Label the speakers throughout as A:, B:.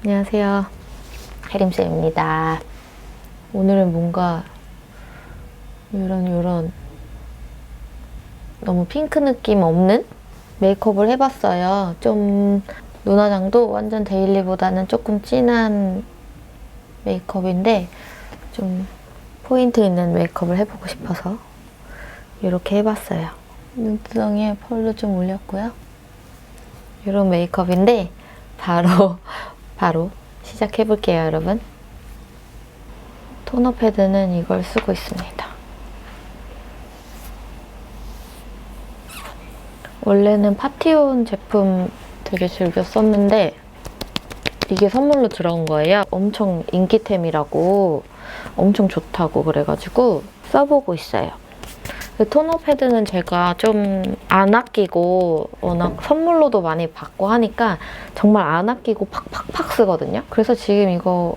A: 안녕하세요. 혜림쌤입니다. 오늘은 뭔가 이런 너무 핑크 느낌 없는 메이크업을 해봤어요. 좀 눈화장도 완전 데일리보다는 조금 진한 메이크업인데 좀 포인트 있는 메이크업을 해보고 싶어서 이렇게 해봤어요. 눈두덩이에 펄도 좀 올렸고요. 이런 메이크업인데 바로 시작해볼게요, 여러분. 토너 패드는 이걸 쓰고 있습니다. 원래는 파티온 제품 되게 즐겨 썼는데 이게 선물로 들어온 거예요. 엄청 인기템이라고 엄청 좋다고 그래가지고 써보고 있어요. 토너 패드는 제가 좀 안 아끼고 워낙 선물로도 많이 받고 하니까 정말 안 아끼고 팍팍팍 쓰거든요. 그래서 지금 이거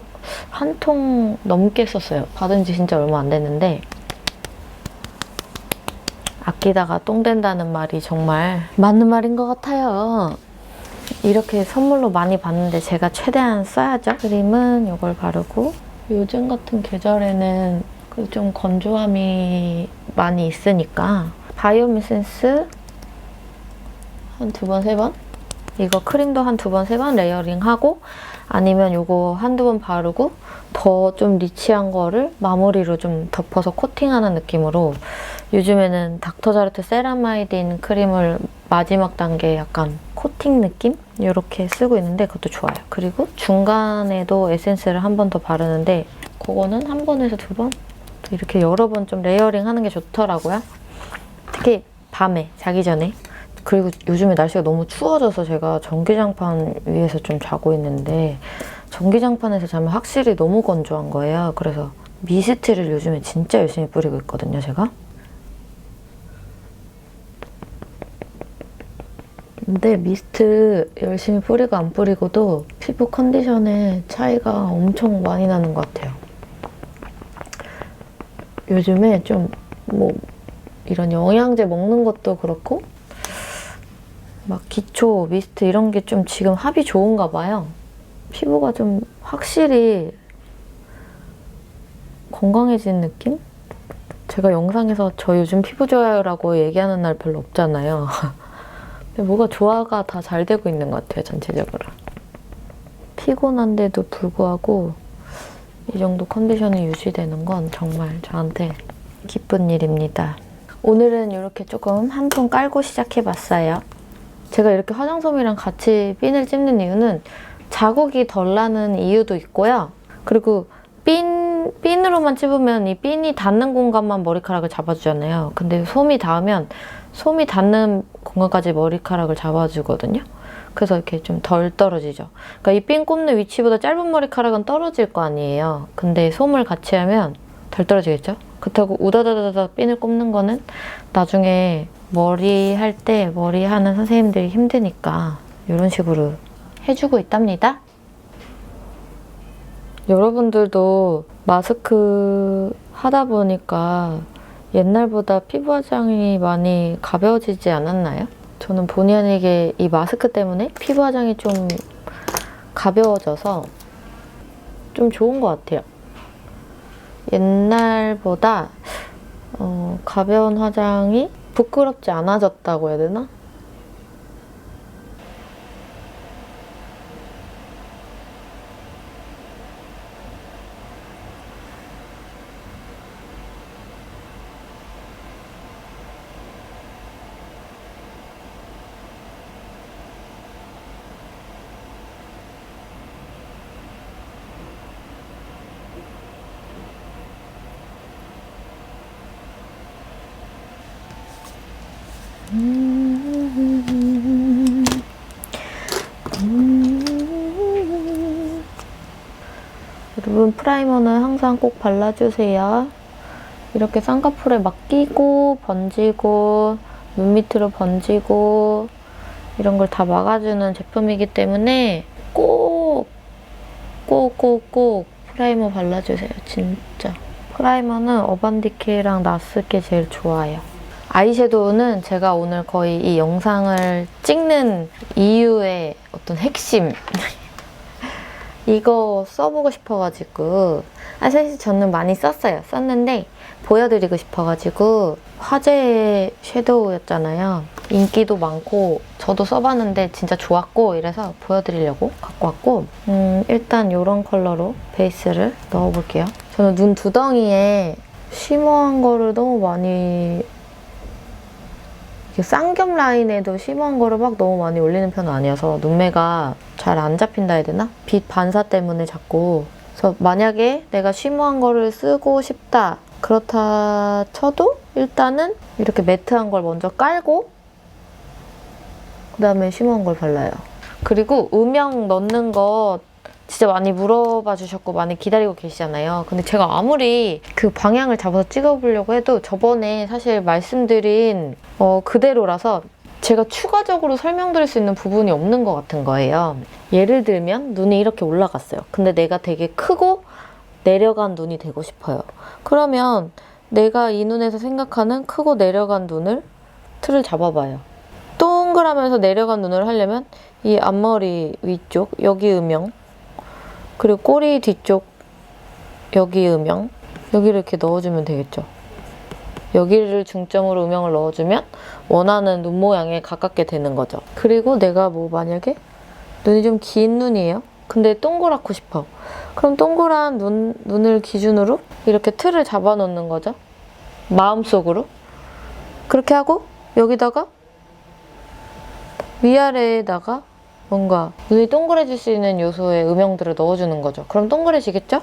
A: 한 통 넘게 썼어요. 받은 지 진짜 얼마 안 됐는데 아끼다가 똥 된다는 말이 정말 맞는 말인 것 같아요. 이렇게 선물로 많이 받는데 제가 최대한 써야죠. 크림은 이걸 바르고 요즘 같은 계절에는 좀 건조함이 많이 있으니까 바이오미센스 한 2번, 3번? 이거 크림도 한 2번, 3번 레이어링하고 아니면 이거 한두 번 바르고 더 좀 리치한 거를 마무리로 좀 덮어서 코팅하는 느낌으로 요즘에는 닥터자르트 세라마이딘 크림을 마지막 단계 약간 코팅 느낌? 이렇게 쓰고 있는데 그것도 좋아요. 그리고 중간에도 에센스를 한 번 더 바르는데 그거는 한 번에서 2번? 이렇게 여러 번 좀 레이어링 하는 게 좋더라고요. 특히 밤에 자기 전에. 그리고 요즘에 날씨가 너무 추워져서 제가 전기장판 위에서 좀 자고 있는데 전기장판에서 자면 확실히 너무 건조한 거예요. 그래서 미스트를 요즘에 진짜 열심히 뿌리고 있거든요, 제가. 근데 미스트 열심히 뿌리고 안 뿌리고도 피부 컨디션에 차이가 엄청 많이 나는 것 같아요. 요즘에 좀 뭐 이런 영양제 먹는 것도 그렇고 막 기초, 미스트 이런 게 좀 지금 합이 좋은가 봐요. 피부가 좀 확실히 건강해진 느낌? 제가 영상에서 저 요즘 피부 좋아요라고 얘기하는 날 별로 없잖아요. 근데 뭐가 조화가 다 잘 되고 있는 것 같아요, 전체적으로. 피곤한데도 불구하고 이 정도 컨디션이 유지되는 건 정말 저한테 기쁜 일입니다. 오늘은 이렇게 조금 한 통 깔고 시작해봤어요. 제가 이렇게 화장솜이랑 같이 핀을 찝는 이유는 자국이 덜 나는 이유도 있고요. 그리고 핀으로만 찝으면 이 핀이 닿는 공간만 머리카락을 잡아주잖아요. 근데 솜이 닿으면 솜이 닿는 공간까지 머리카락을 잡아주거든요. 그래서 이렇게 좀 덜 떨어지죠. 그러니까 이 핀 꼽는 위치보다 짧은 머리카락은 떨어질 거 아니에요. 근데 솜을 같이 하면 덜 떨어지겠죠? 그렇다고 우다다다다 핀을 꼽는 거는 나중에 머리 할 때 머리 하는 선생님들이 힘드니까 이런 식으로 해주고 있답니다. 여러분들도 마스크 하다 보니까 옛날보다 피부 화장이 많이 가벼워지지 않았나요? 저는 본의 아니게 이 마스크 때문에 피부 화장이 좀 가벼워져서 좀 좋은 것 같아요. 옛날보다 가벼운 화장이 부끄럽지 않아졌다고 해야 되나? 여러분 프라이머는 항상 꼭 발라주세요. 이렇게 쌍꺼풀에 막 끼고 번지고 눈 밑으로 번지고 이런 걸 다 막아주는 제품이기 때문에 꼭 프라이머 발라주세요. 진짜. 프라이머는 어반디케이랑 나스게 제일 좋아요. 아이섀도우는 제가 오늘 거의 이 영상을 찍는 이유의 어떤 핵심 이거 써보고 싶어가지고 사실 저는 많이 썼는데 보여드리고 싶어가지고 화제의 섀도우였잖아요. 인기도 많고 저도 써봤는데 진짜 좋았고 이래서 보여드리려고 갖고 왔고 일단 이런 컬러로 베이스를 넣어볼게요. 저는 눈 두덩이에 쉬머한 거를 너무 많이 쌍겹 라인에도 쉬머한 거를 막 너무 많이 올리는 편은 아니어서 눈매가 잘 안 잡힌다 해야 되나? 빛 반사 때문에 자꾸. 그래서 만약에 내가 쉬머한 거를 쓰고 싶다 그렇다 쳐도 일단은 이렇게 매트한 걸 먼저 깔고 그 다음에 쉬머한 걸 발라요. 그리고 음영 넣는 거 진짜 많이 물어봐 주셨고 많이 기다리고 계시잖아요. 근데 제가 아무리 그 방향을 잡아서 찍어보려고 해도 저번에 사실 말씀드린 그대로라서 제가 추가적으로 설명드릴 수 있는 부분이 없는 것 같은 거예요. 예를 들면 눈이 이렇게 올라갔어요. 근데 내가 되게 크고 내려간 눈이 되고 싶어요. 그러면 내가 이 눈에서 생각하는 크고 내려간 눈을 틀을 잡아봐요. 동그라면서 내려간 눈을 하려면 이 앞머리 위쪽 여기 음영 그리고 꼬리 뒤쪽 여기 음영 여기를 이렇게 넣어주면 되겠죠. 여기를 중점으로 음영을 넣어주면 원하는 눈 모양에 가깝게 되는 거죠. 그리고 내가 뭐 만약에 눈이 좀 긴 눈이에요. 근데 동그랗고 싶어. 그럼 동그란 눈을 기준으로 이렇게 틀을 잡아놓는 거죠. 마음속으로. 그렇게 하고 여기다가 위아래에다가 뭔가 눈이 동그래질 수 있는 요소의 음영들을 넣어주는 거죠. 그럼 동그래지겠죠?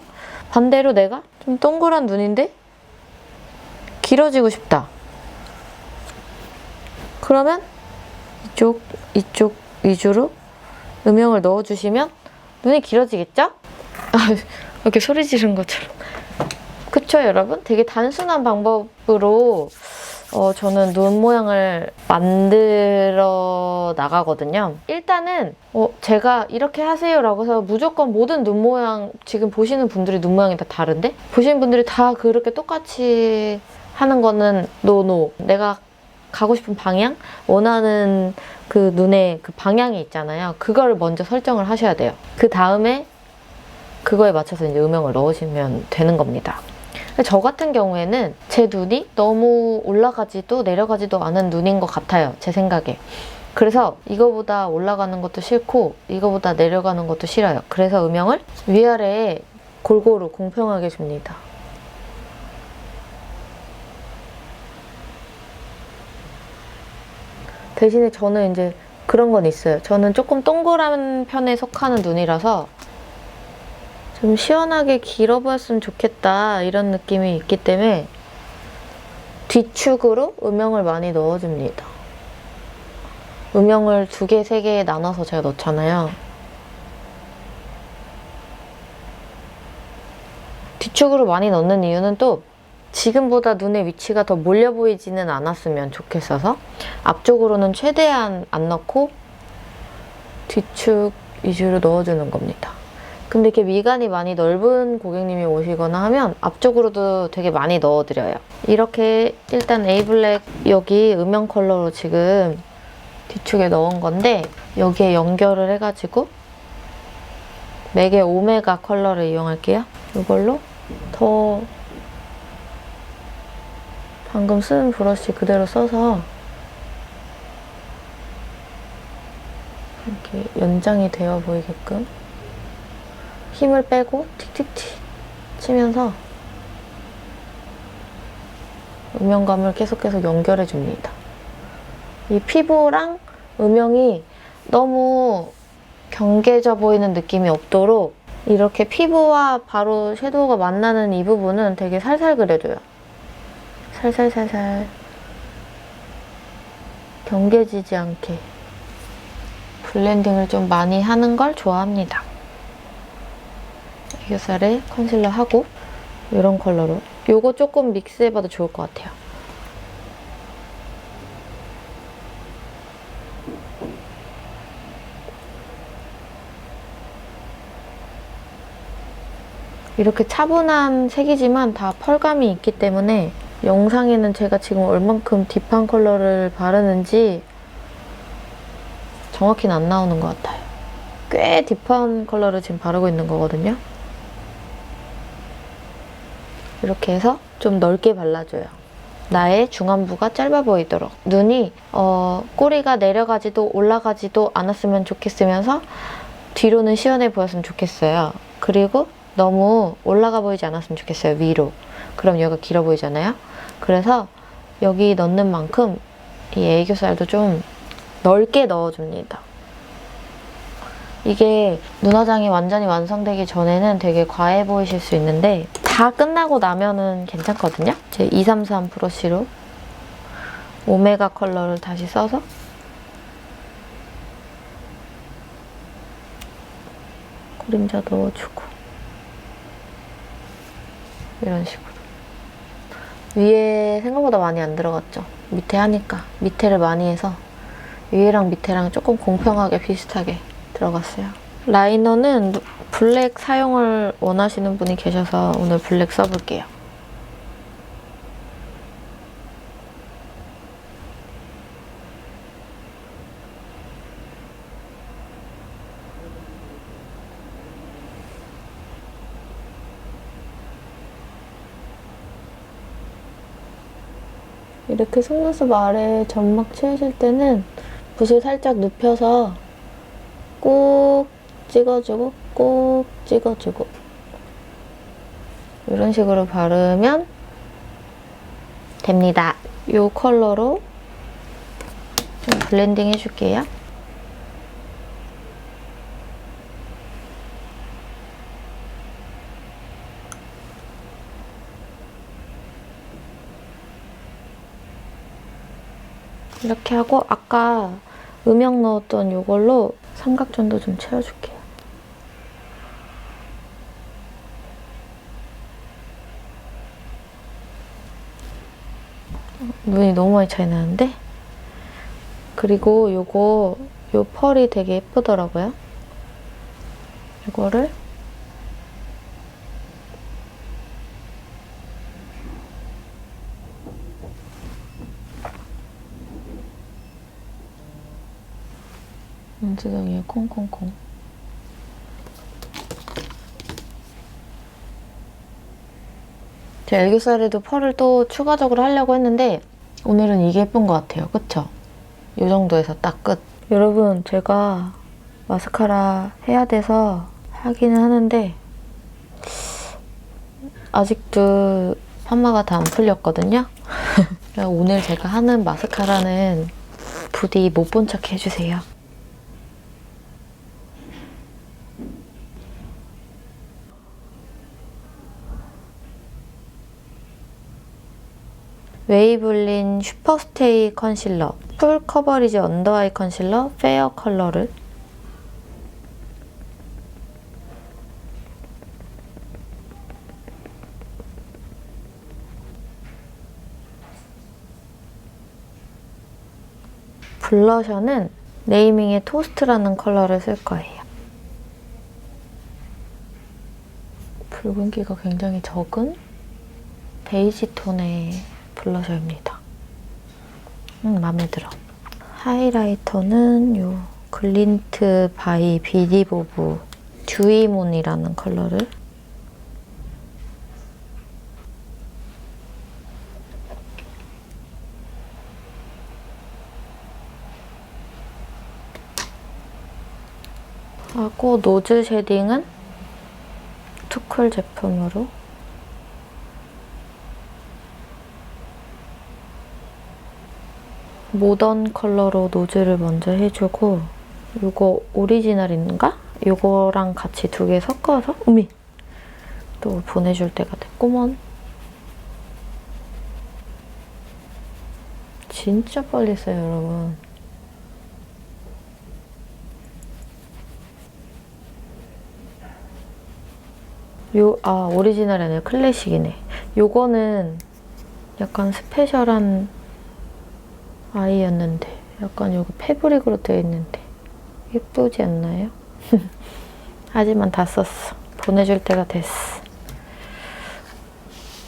A: 반대로 내가 좀 동그란 눈인데 길어지고 싶다. 그러면 이쪽 위주로 음영을 넣어주시면 눈이 길어지겠죠? 이렇게 소리 지른 것처럼. 그쵸, 여러분? 되게 단순한 방법으로 저는 눈 모양을 만들어 나가거든요. 일단은 제가 이렇게 하세요라고 해서 무조건 모든 눈 모양, 지금 보시는 분들이 눈 모양이 다 다른데? 보시는 분들이 다 그렇게 똑같이 하는 거는 노. 내가 가고 싶은 방향? 원하는 그 눈의 그 방향이 있잖아요. 그걸 먼저 설정을 하셔야 돼요. 그 다음에 그거에 맞춰서 이제 음영을 넣으시면 되는 겁니다. 저 같은 경우에는 제 눈이 너무 올라가지도 내려가지도 않은 눈인 것 같아요. 제 생각에. 그래서 이거보다 올라가는 것도 싫고 이거보다 내려가는 것도 싫어요. 그래서 음영을 위아래에 골고루 공평하게 줍니다. 대신에 저는 이제 그런 건 있어요. 저는 조금 동그란 편에 속하는 눈이라서 좀 시원하게 길어 보였으면 좋겠다 이런 느낌이 있기 때문에 뒤축으로 음영을 많이 넣어줍니다. 음영을 2개, 3개에 나눠서 제가 넣잖아요. 뒤축으로 많이 넣는 이유는 또 지금보다 눈의 위치가 더 몰려 보이지는 않았으면 좋겠어서 앞쪽으로는 최대한 안 넣고 뒤축 위주로 넣어주는 겁니다. 근데 이렇게 미간이 많이 넓은 고객님이 오시거나 하면 앞쪽으로도 되게 많이 넣어드려요. 이렇게 일단 에이블랙 여기 음영 컬러로 지금 뒤축에 넣은 건데 여기에 연결을 해가지고 맥의 오메가 컬러를 이용할게요. 이걸로 더 방금 쓴 브러쉬 그대로 써서 이렇게 연장이 되어 보이게끔 힘을 빼고 틱틱틱 치면서 음영감을 계속해서 연결해줍니다. 이 피부랑 음영이 너무 경계져 보이는 느낌이 없도록 이렇게 피부와 바로 섀도우가 만나는 이 부분은 되게 살살 그려줘요. 살살살살 경계지지 않게 블렌딩을 좀 많이 하는 걸 좋아합니다. 애교살에 컨실러 하고 이런 컬러로 요거 조금 믹스해봐도 좋을 것 같아요. 이렇게 차분한 색이지만 다 펄감이 있기 때문에 영상에는 제가 지금 얼만큼 딥한 컬러를 바르는지 정확히는 안 나오는 것 같아요. 꽤 딥한 컬러를 지금 바르고 있는 거거든요. 이렇게 해서 좀 넓게 발라줘요. 나의 중안부가 짧아 보이도록. 눈이 꼬리가 내려가지도 올라가지도 않았으면 좋겠으면서 뒤로는 시원해 보였으면 좋겠어요. 그리고 너무 올라가 보이지 않았으면 좋겠어요, 위로. 그럼 여기가 길어 보이잖아요. 그래서 여기 넣는 만큼 이 애교살도 좀 넓게 넣어줍니다. 이게 눈화장이 완전히 완성되기 전에는 되게 과해 보이실 수 있는데 다 끝나고 나면은 괜찮거든요. 제 233 브러쉬로 오메가 컬러를 다시 써서 그림자 넣어주고 이런 식으로. 위에 생각보다 많이 안 들어갔죠? 밑에 하니까 밑에를 많이 해서 위에랑 밑에랑 조금 공평하게 비슷하게 들어갔어요. 라이너는 블랙 사용을 원하시는 분이 계셔서 오늘 블랙 써볼게요. 이렇게 속눈썹 아래 점막 채우실 때는 붓을 살짝 눕혀서 꾹 찍어주고 꾹 찍어주고 이런 식으로 바르면 됩니다. 이 컬러로 좀 블렌딩 해줄게요. 이렇게 하고 아까 음영 넣었던 이걸로 삼각존도 좀 채워줄게요. 눈이 너무 많이 차이 나는데? 그리고 요 펄이 되게 예쁘더라고요. 이거를 눈두덩이에 콩콩콩. 제가 애교살에도 펄을 또 추가적으로 하려고 했는데 오늘은 이게 예쁜 것 같아요. 그쵸? 이 정도에서 딱 끝. 여러분, 제가 마스카라 해야 돼서 하기는 하는데 아직도 파마가 다 안 풀렸거든요. 오늘 제가 하는 마스카라는 부디 못 본 척 해주세요. 웨이블린 슈퍼스테이 컨실러 풀 커버리지 언더아이 컨실러 페어 컬러를 블러셔는 네이밍의 토스트라는 컬러를 쓸 거예요. 붉은기가 굉장히 적은 베이지 톤의 블러셔입니다. 마음에 들어. 하이라이터는 요 글린트 바이 비디보브 듀이몬이라는 컬러를 하고 노즐 쉐딩은 투쿨 제품으로 모던 컬러로 노즐을 먼저 해주고 이거 오리지널인가? 이거랑 같이 두 개 섞어서 우미! 또 보내줄 때가 됐구먼. 진짜 빨리 써요, 여러분. 오리지널이 아니라 클래식이네. 요거는 약간 스페셜한 아이였는데 약간 요거 패브릭으로 되어 있는데 예쁘지 않나요? 하지만 다 썼어. 보내줄 때가 됐어.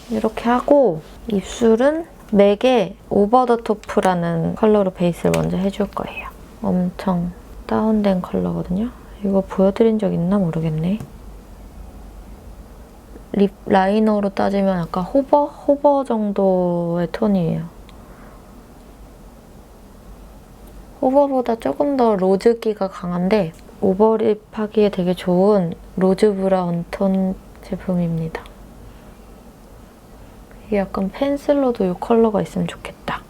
A: 이렇게 하고 입술은 맥의 오버 더 토프라는 컬러로 베이스를 먼저 해줄 거예요. 엄청 다운된 컬러거든요. 이거 보여드린 적 있나 모르겠네. 립 라이너로 따지면 약간 호버 정도의 톤이에요. 호버보다 조금 더 로즈기가 강한데 오버립 하기에 되게 좋은 로즈 브라운 톤 제품입니다. 이게 약간 펜슬로도 이 컬러가 있으면 좋겠다.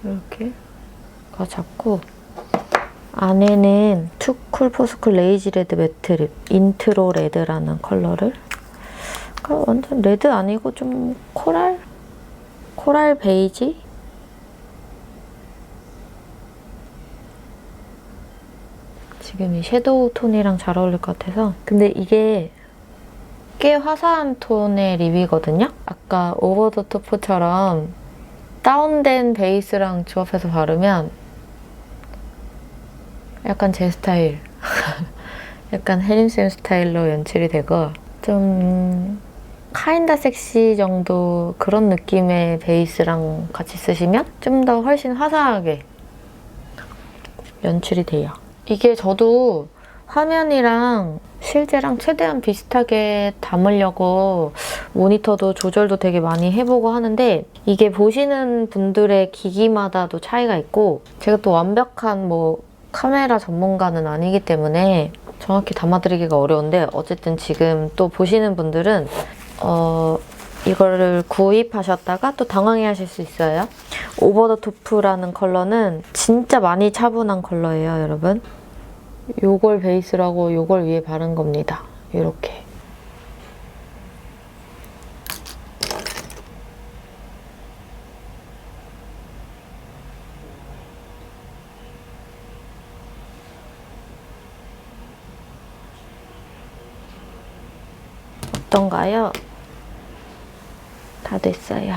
A: 이렇게 잡고 안에는 투쿨포스쿨 레이지 레드 매트 립 인트로 레드라는 컬러를 완전 레드 아니고 좀 코랄 베이지? 지금 이 섀도우 톤이랑 잘 어울릴 것 같아서. 근데 이게 꽤 화사한 톤의 립이거든요? 아까 오버 더 토프처럼 다운된 베이스랑 조합해서 바르면 약간 제 스타일 약간 혜림쌤 스타일로 연출이 되고 좀 카인다 섹시 정도 그런 느낌의 베이스랑 같이 쓰시면 좀 더 훨씬 화사하게 연출이 돼요. 이게 저도 화면이랑 실제랑 최대한 비슷하게 담으려고 모니터도 조절도 되게 많이 해보고 하는데 이게 보시는 분들의 기기마다도 차이가 있고 제가 또 완벽한 카메라 전문가는 아니기 때문에 정확히 담아드리기가 어려운데 어쨌든 지금 또 보시는 분들은 이거를 구입하셨다가 또 당황해하실 수 있어요. 오버 더 토프라는 컬러는 진짜 많이 차분한 컬러예요, 여러분. 요걸 베이스라고 요걸 위에 바른 겁니다. 이렇게. 어떤가요? 다 됐어요.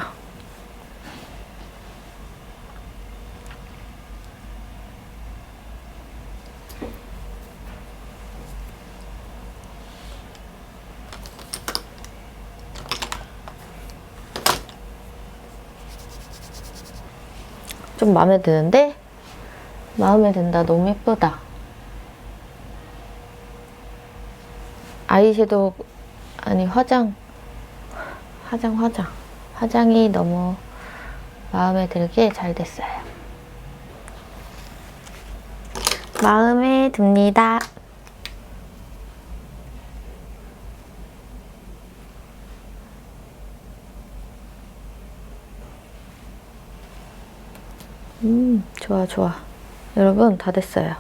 A: 좀 마음에 드는데? 마음에 든다. 너무 예쁘다. 아이섀도우 아니 화장이 너무 마음에 들게 잘 됐어요. 마음에 듭니다. 좋아. 여러분 다 됐어요.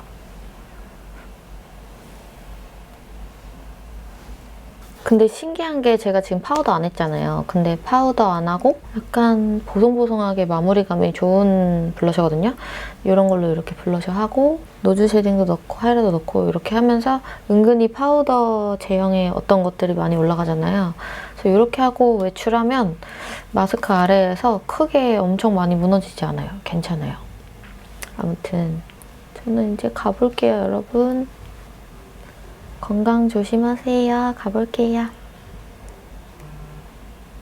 A: 근데 신기한 게 제가 지금 파우더 안 했잖아요. 근데 파우더 안 하고 약간 보송보송하게 마무리감이 좋은 블러셔거든요. 이런 걸로 이렇게 블러셔 하고 노즈 쉐딩도 넣고 하이라이터 넣고 이렇게 하면서 은근히 파우더 제형의 어떤 것들이 많이 올라가잖아요. 그래서 이렇게 하고 외출하면 마스크 아래에서 크게 엄청 많이 무너지지 않아요. 괜찮아요. 아무튼 저는 이제 가볼게요, 여러분. 건강 조심하세요. 가볼게요.